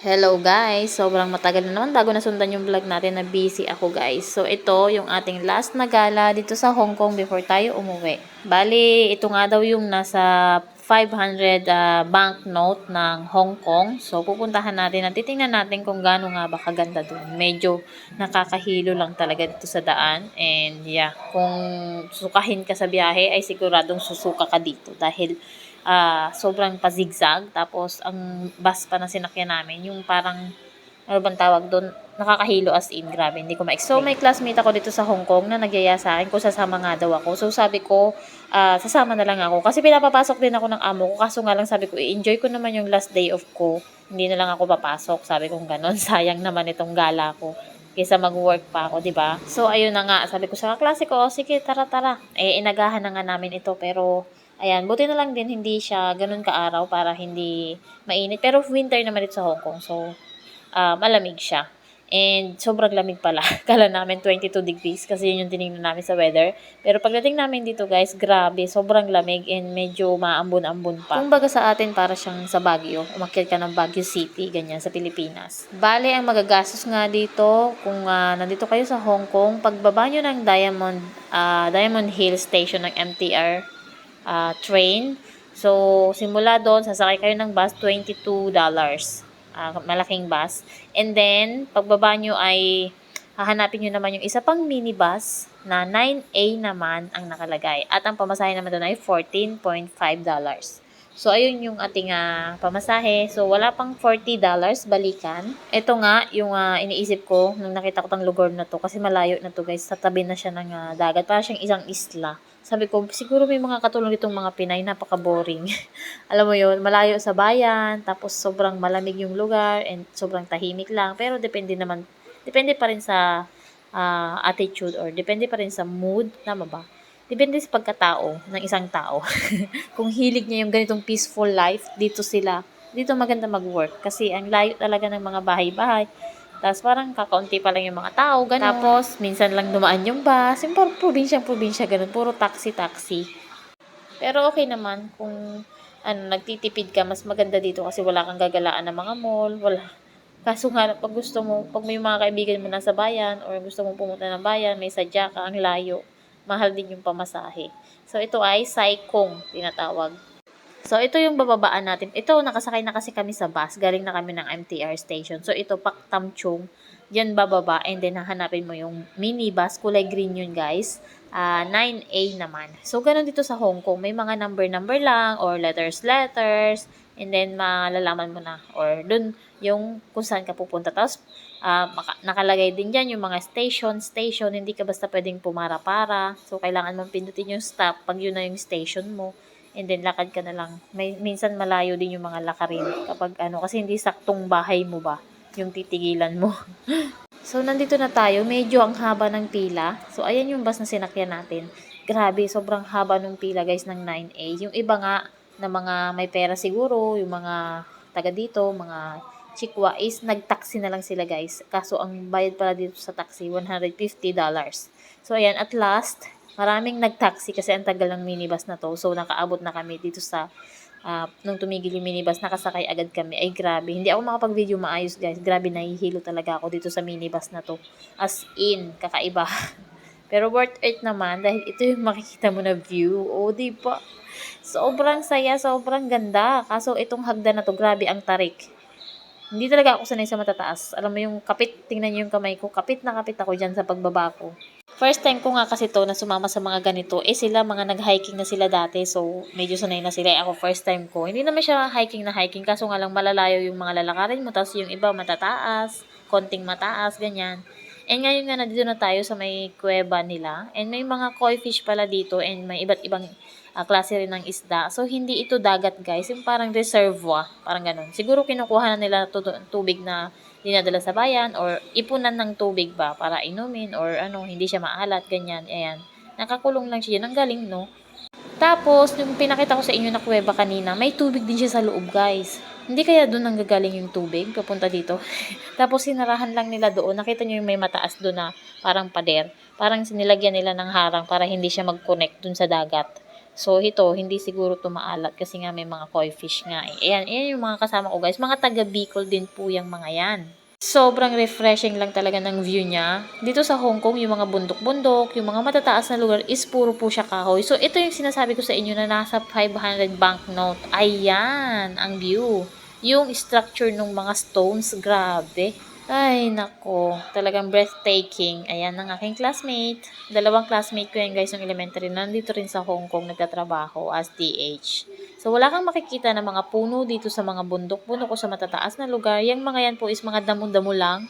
Hello guys! Sobrang matagal na naman bago nasundan yung vlog natin na busy ako guys. So ito yung ating last na gala dito sa Hong Kong before tayo umuwi. Bali, ito nga daw yung nasa 500 banknote ng Hong Kong. So pupuntahan natin at titingnan natin kung gaano nga ba kaganda doon. Medyo nakakahilo lang talaga dito sa daan. And yeah, kung sukahin ka sa biyahe ay siguradong susuka ka dito dahil sobrang pa-zigzag. Tapos, ang bus pa na sinakyan namin, yung parang, ano bang tawag doon? Nakakahilo as in, grabe, hindi ko ma-explain. So, may classmate ako dito sa Hong Kong na nagyaya sa akin kung sasama nga daw ako. So, sabi ko, sasama na lang ako. Kasi pinapapasok din ako ng amo ko. Kaso nga lang sabi ko, i-enjoy ko naman yung last day off ko. Hindi na lang ako papasok. Sabi ko ganon, sayang naman itong gala ko kaysa mag-work pa ako, 'di ba? So ayun na nga, sabi ko sa kaklase ko, sige, tara. Eh inagahan na nga namin ito pero ayan, buti na lang din hindi siya ganun kaaraw para hindi mainit. Pero winter naman dito sa Hong Kong. So, malamig siya. And sobrang lamig pala. Kala namin 22 degrees kasi yun yung tinignan namin sa weather. Pero pagdating namin dito guys, grabe, sobrang lamig and medyo maambon-ambon pa. Kung baga sa atin, para siyang sa Baguio. Umakyat ka ng Baguio City, ganyan, sa Pilipinas. Bale, ang magagastos nga dito, kung nandito kayo sa Hong Kong, pagbaba nyo ng Diamond Hill Station ng MTR train. So, simula doon, sasakay kayo ng bus, $22. Malaking bus. And then, pagbaba nyo ay hahanapin nyo naman yung isa pang minibus na 9A naman ang nakalagay. At ang pamasahe naman doon ay $14.5. So, ayun yung ating pamasahe. So, wala pang $40 balikan. Ito nga, yung iniisip ko nung nakita ko tang lugar na to. Kasi malayo na to guys. Sa tabi na siya ng dagat. Para siyang isang isla. Sabi ko, siguro may mga katulong ditong mga Pinay. Napaka-boring. Alam mo yun, malayo sa bayan. Tapos, sobrang malamig yung lugar. And sobrang tahimik lang. Pero, depende pa rin sa attitude or depende pa rin sa mood. Tama ba? Depende sa pagkatao ng isang tao. Kung hilig niya yung ganitong peaceful life, dito maganda mag-work. Kasi ang layo talaga ng mga bahay-bahay. Tapos parang kakaunti pa lang yung mga tao, ganun. Tapos, minsan lang dumaan yung bus. Yung parang probinsya, ganun. Puro taxi. Pero okay naman kung nagtitipid ka, mas maganda dito kasi wala kang gagalaan ng mga mall, wala. Kaso nga, pag may mga kaibigan mo nasa bayan or gusto mong pumunta ng bayan, may sadya ka, ang layo, mahal din yung pamasahe. So, ito ay Sai Kung, tinatawag. So, ito yung bababaan natin. Ito, nakasakay na kasi kami sa bus. Galing na kami ng MTR station. So, ito, Pak Tam Chung. Diyan bababa. And then, hahanapin mo yung minibus. Kulay green yun, guys. 9A naman. So, ganun dito sa Hong Kong. May mga number lang or letters. And then, malalaman mo na. Or dun, yung kung saan ka pupunta. Tapos, nakalagay din dyan yung mga station. Hindi ka basta pwedeng pumara-para. So, kailangan mong pindutin yung stop pag yun na yung station mo. And then, lakad ka na lang. Minsan malayo din yung mga lakarin. Kapag kasi hindi saktong bahay mo ba, yung titigilan mo. So, nandito na tayo. Medyo ang haba ng pila. So, ayan yung bus na sinakyan natin. Grabe, sobrang haba ng pila guys ng 9A. Yung iba nga na mga may pera siguro, yung mga taga dito, mga chikwa is nag-taxi na lang sila guys. Kaso, ang bayad pala dito sa taxi, $150. So, ayan, at last, maraming nag-taxi kasi ang tagal ng minibus na to. So, nakaabot na kami dito sa, nung tumigil yung minibus, nakasakay agad kami. Ay, grabe. Hindi ako makapag-video maayos, guys. Grabe, nahihilo talaga ako dito sa minibus na to. As in, kakaiba. Pero worth it naman dahil ito yung makikita mo na view. O, di ba? Sobrang saya, sobrang ganda. Kaso, itong hagdan na to, grabe ang tarik. Hindi talaga ako sanay sa matataas. Alam mo yung kapit, tingnan niyo yung kamay ko. Kapit na kapit ako dyan sa pagbaba ko. First time ko nga kasi to na sumama sa mga ganito. Sila mga nag-hiking na sila dati. So, medyo sanay na sila. Ako first time ko. Hindi naman siya hiking na hiking. Kaso nga lang malalayo yung mga lalakarin mo. Tapos yung iba matataas. Konting mataas. Ganyan. And ngayon nga nandito na tayo sa may kuweba nila. And may mga koi fish pala dito. And may iba't ibang klase rin ng isda. So, hindi ito dagat guys. Yung parang reservoir. Parang ganun. Siguro kinukuha na nila tubig na dinadala sa bayan or ipunan ng tubig ba para inumin or hindi siya maalat, ganyan. Ayan. Nakakulong lang siya. Ang galing, no? Tapos, yung pinakita ko sa inyo na kuweba kanina, may tubig din siya sa loob, guys. Hindi kaya doon nanggagaling yung tubig, papunta dito. Tapos, sinarahan lang nila doon. Nakita nyo yung may mataas doon na parang pader. Parang sinilagyan nila ng harang para hindi siya mag-connect doon sa dagat. So, ito, hindi siguro tumaalat kasi nga may mga koi fish nga eh. Ayan yung mga kasama ko guys. Mga taga Bicol din po yung mga yan. Sobrang refreshing lang talaga ng view niya. Dito sa Hong Kong, yung mga bundok-bundok, yung mga matataas na lugar is puro po siya kahoy. So, ito yung sinasabi ko sa inyo na nasa 500 banknote. Ayan, ang view. Yung structure ng mga stones, grabe. Ay, nako. Talagang breathtaking. Ayan ang aking classmate. Dalawang classmate ko yan guys ng elementary. Nandito rin sa Hong Kong nagtatrabaho as TH. So, wala kang makikita ng mga puno dito sa mga bundok-bundok o sa matataas na lugar. Yung mga yan po is mga damo-damo lang.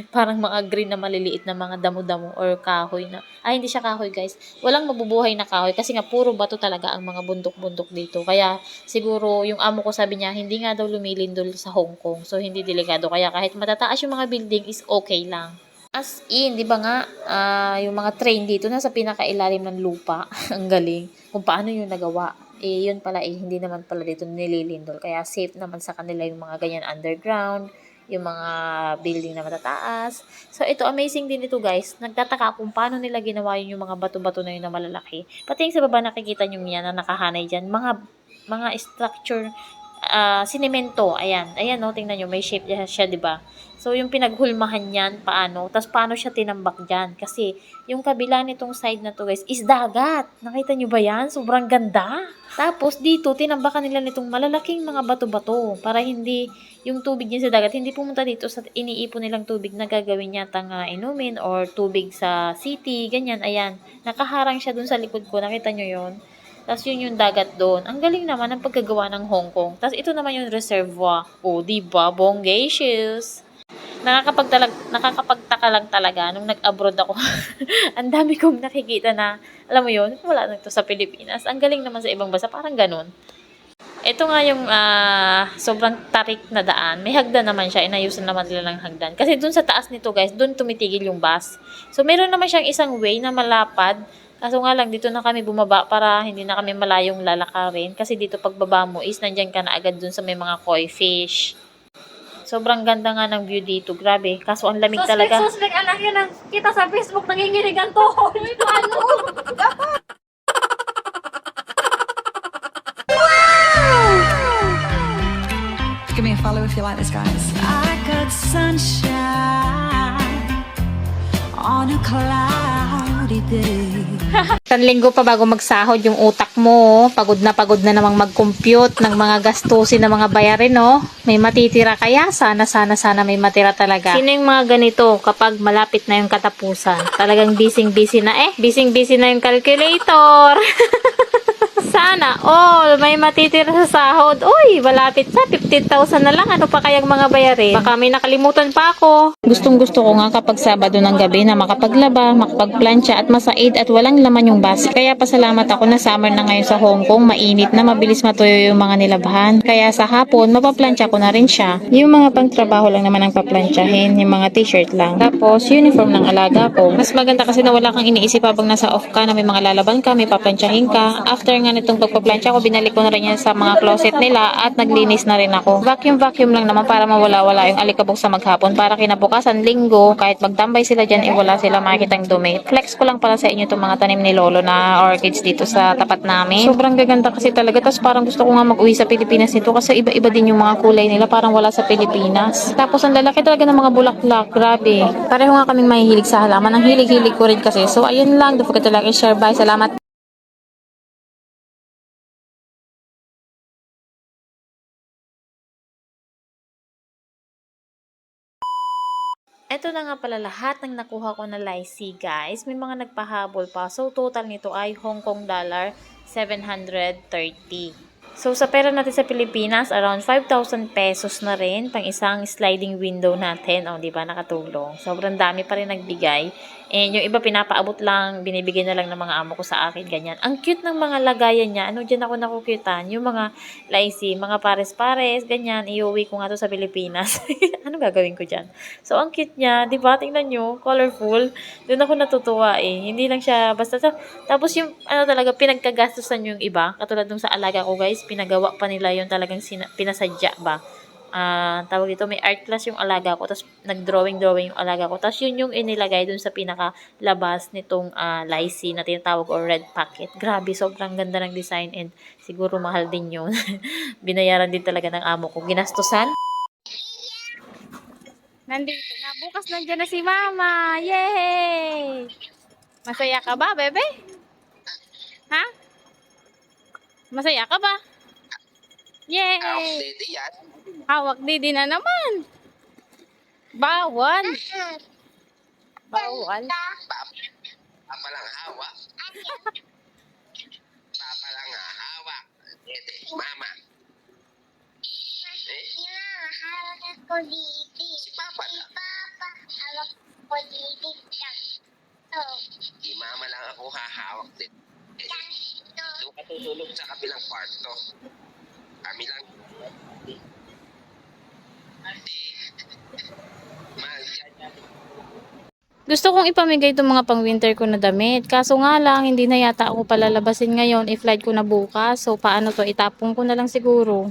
Parang mga green na maliliit na mga damo-damo or kahoy na. Ay, hindi siya kahoy guys. Walang mabubuhay na kahoy kasi nga puro bato talaga ang mga bundok-bundok dito. Kaya siguro yung amo ko sabi niya, hindi nga daw lumilindol sa Hong Kong. So, hindi delikado. Kaya kahit matataas yung mga building is okay lang. As in, di ba nga, yung mga train dito nasa pinakailalim ng lupa. Ang galing. Kung paano yung nagawa. Eh, yun pala eh, hindi naman pala dito nililindol. Kaya safe naman sa kanila yung mga ganyan underground, yung mga building na matataas. So, ito, amazing din ito guys. Nagtataka kung paano nila ginawa yun yung mga bato-bato na yun na malalaki. Pati yung sa baba nakikita nyo yan na nakahanay dyan. Mga structure, sinemento. Ayan. Ayan, no, tingnan nyo. May shape siya, di ba? So, yung pinaghulmahan yan, paano? Tapos, paano siya tinambak dyan? Kasi, yung kabila nitong side na to, guys, is dagat. Nakita nyo ba yan? Sobrang ganda. Tapos, dito, tinambakan nila nitong malalaking mga bato-bato para hindi, yung tubig niya sa dagat, hindi pumunta dito sa iniipon nilang tubig na gagawin yata nga inumin or tubig sa city, ganyan, ayan. Nakaharang siya dun sa likod ko. Nakita nyo yon. Tapos yun yung dagat doon. Ang galing naman ng pagkagawa ng Hong Kong. Tapos ito naman yung reservoir. O, diba? Bonggacious. Nakakapagtaka lang talaga nung nag-abroad ako. Ang dami kong nakikita na, alam mo yun, wala na ito sa Pilipinas. Ang galing naman sa ibang bansa, parang ganun. Ito nga yung sobrang tarik na daan. May hagdan naman siya, inayusan naman nila ng hagdan. Kasi dun sa taas nito guys, dun tumitigil yung bus. So meron naman siyang isang way na malapad. Kaso nga lang, dito na kami bumaba para hindi na kami malayong lalakarin. Kasi dito pagbaba mo is nandyan ka na agad dun sa may mga koi fish. Sobrang ganda nga ng view dito. Grabe. Kaso ang lamig talaga. Suspect, anak yun ang kita sa Facebook, nanginginig ang tuhod. Ano? Give me a follow if you like this, guys. I got sunshine on a cloudy day. Isang linggo pa bago magsahod yung utak mo. Pagod na namang mag-compute ng mga gastusin ng mga bayarin, no? May matitira kaya? Sana may matira talaga. Sino yung mga ganito kapag malapit na yung katapusan? Talagang busy na eh. Busy na yung calculator. Sana all may matitira sa sahod. Uy, malapit sa 15,000 na lang. Ano pa kayang mga bayarin? Baka may nakalimutan pa ako. Gustong-gusto ko nga kapag Sabado ng gabi na makapaglaba, makapagplancha at masaid at walang laman yung bus. Kaya pasalamat ako na summer na ngayon sa Hong Kong. Mainit na, mabilis matuyo yung mga nilabahan. Kaya sa hapon, mapaplancha ko na rin siya. Yung mga pangtrabaho lang naman ang paplantsahin. Yung mga t-shirt lang. Tapos, uniform ng alaga ko. Mas maganda kasi na wala kang iniisip habang nasa off ka na may mga lalaban ka, may paplantsahin ka. After nga nitong pagpaplantsa ko, binalik ko na rin yan sa mga closet nila at naglinis na rin ako. Vacuum lang naman para mawala-wala yung alikabok sa maghapon para kinabukasan linggo, kahit magtambay sila dyan, wala sila makikitang dumi. Flex ko lang pala sa inyo itong mga tanim ni Lolo na orchids dito sa tapat namin. Sobrang gaganda kasi talaga. Tapos parang gusto ko nga mag-uwi sa Pilipinas nito kasi iba-iba din yung mga kulay nila. Parang wala sa Pilipinas. Tapos ang lalaki talaga ng mga bulaklak. Grabe. Pareho nga kaming mahihilig sa halaman. Ang hilig-hilig ko rin kasi. So ayun lang. Don't forget to like and share. Bye. Salamat. Ito na nga pala lahat ng nakuha ko na lychee guys. May mga nagpahabol pa. So total nito ay Hong Kong dollar 730. So sa pera natin sa Pilipinas, around 5,000 pesos na rin pang isang sliding window natin. O, di ba, nakatulong. Sobrang dami pa rin nagbigay. And yung iba pinapaabot lang, binibigay na lang ng mga amo ko sa akin, ganyan. Ang cute ng mga lagayan niya. Ano dyan ako nakukyutan? Yung mga lychee, mga pares-pares, ganyan. Iuwi ko nga to sa Pilipinas. Ano gagawin ko dyan? So, ang cute niya. Di ba? Tingnan nyo. Colorful. Doon ako natutuwa eh. Hindi lang siya basta. Tapos yung, ano talaga, pinagkagastusan yung iba. Katulad nung sa alaga ko guys, pinagawa pa nila yung talagang pinasadya ba. tawag dito, may art class yung alaga ko, tapos nag-drawing yung alaga ko, tapos yun yung inilagay dun sa pinaka-labas nitong lycee na tinatawag or red packet. Grabe, sobrang ganda ng design and siguro mahal din yun. Binayaran din talaga ng amo ko. Ginastusan. Nandito nga. Bukas nandiyan na si Mama. Yay! Masaya ka ba, bebe? Ha? Masaya ka ba? Yay! Hawak didi na naman. Bawal. Bawal. Papa lang hawak. Papa lang hawak. Dede, mama. Hawak ko dito. Si Papa lang. Papa, hawak ko dito. Si mama lang ako hahawak din. Doon ka tutulog sa kabilang kwarto. Kami lang. Gusto kong ipamigay itong mga pang-winter ko na damit. Kaso nga lang, hindi na yata ako palalabasin ngayon. I-flight ko na bukas. So, paano to? Itapong ko na lang siguro.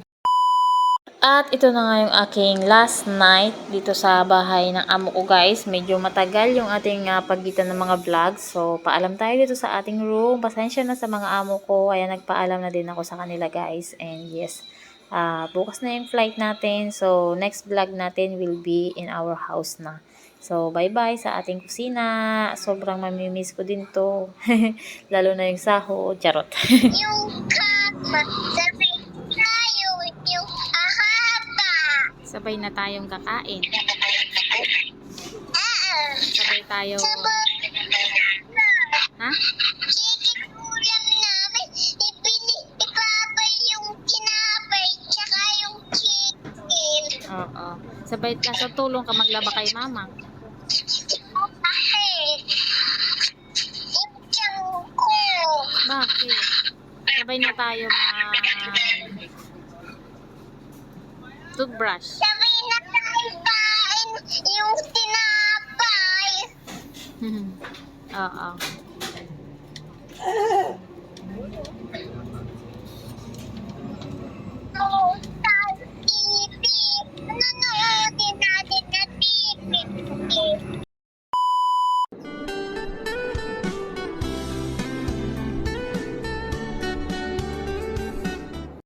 At ito na nga yung aking last night dito sa bahay ng amo ko, guys. Medyo matagal yung ating pagitan ng mga vlogs. So, paalam tayo dito sa ating room. Pasensya na sa mga amo ko. Kaya nagpaalam na din ako sa kanila, guys. And yes, bukas na yung flight natin. So, next vlog natin will be in our house na. So, bye-bye sa ating kusina. Sobrang mamimiss ko din to. Lalo na yung sahod. Charot. Yung kama, sabi tayo, yung ahaba. Sabay na tayong kakain. Ah, Sabay tayo... sabay Ha? chicken ulam namin. Ipapay yung tinapay, tsaka yung chicken. Oo. Sabay sa tulong ka maglaba kay mama. Bakit? Ipsang ko. Bakit? Sabay na tayo toothbrush. Sabay na tayo kain yung tinapay. Oo.